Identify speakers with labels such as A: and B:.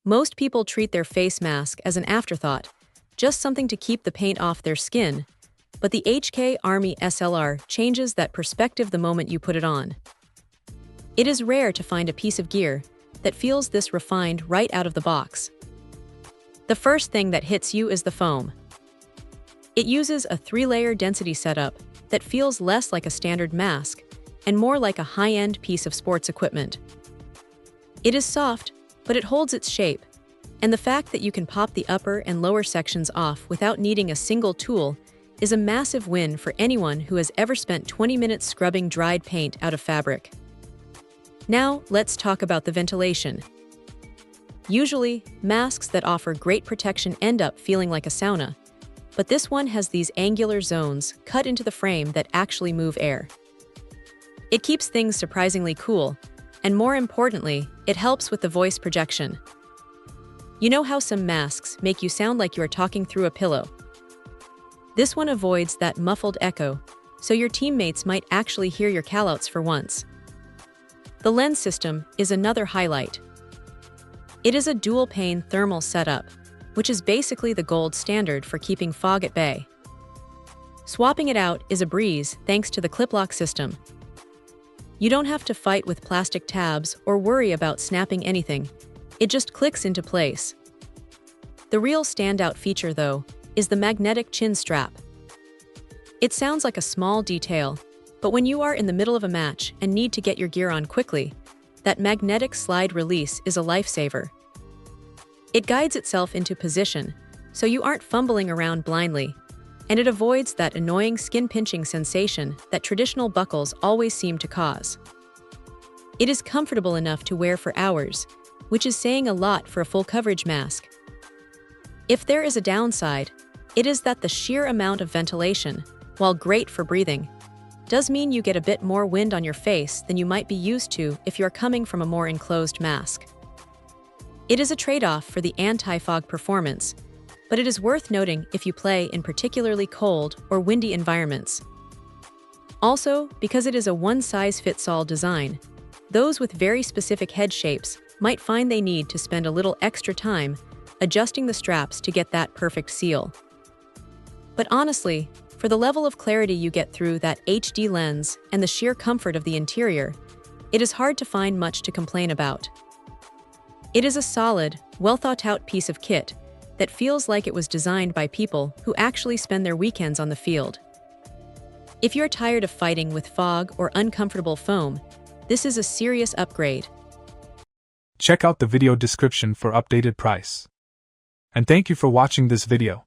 A: Most people treat their face mask as an afterthought, just something to keep the paint off their skin, but the HK Army SLR changes that perspective the moment you put it on. It is rare to find a piece of gear that feels this refined right out of the box. The first thing that hits you is the foam. It uses a 3-layer density setup that feels less like a standard mask and more like a high-end piece of sports equipment. It is soft, but it holds its shape, and the fact that you can pop the upper and lower sections off without needing a single tool is a massive win for anyone who has ever spent 20 minutes scrubbing dried paint out of fabric. Now, let's talk about the ventilation. Usually, masks that offer great protection end up feeling like a sauna, but this one has these angular zones cut into the frame that actually move air. It keeps things surprisingly cool, and more importantly, it helps with the voice projection. You know how some masks make you sound like you are talking through a pillow? This one avoids that muffled echo, so your teammates might actually hear your callouts for once. The lens system is another highlight. It is a dual-pane thermal setup, which is basically the gold standard for keeping fog at bay. Swapping it out is a breeze thanks to the clip-lock system. You don't have to fight with plastic tabs or worry about snapping anything. It just clicks into place. The real standout feature, though, is the magnetic chin strap. It sounds like a small detail, but when you are in the middle of a match and need to get your gear on quickly, that magnetic slide release is a lifesaver. It guides itself into position, so you aren't fumbling around blindly, and it avoids that annoying skin-pinching sensation that traditional buckles always seem to cause. It is comfortable enough to wear for hours, which is saying a lot for a full-coverage mask. If there is a downside, it is that the sheer amount of ventilation, while great for breathing, does mean you get a bit more wind on your face than you might be used to if you're coming from a more enclosed mask. It is a trade-off for the anti-fog performance, but it is worth noting if you play in particularly cold or windy environments. Also, because it is a one-size-fits-all design, those with very specific head shapes might find they need to spend a little extra time adjusting the straps to get that perfect seal. But honestly, for the level of clarity you get through that HD lens and the sheer comfort of the interior, it is hard to find much to complain about. It is a solid, well-thought-out piece of kit that feels like it was designed by people who actually spend their weekends on the field. If you're tired of fighting with fog or uncomfortable foam, this is a serious upgrade.
B: Check out the video description for updated price. And thank you for watching this video.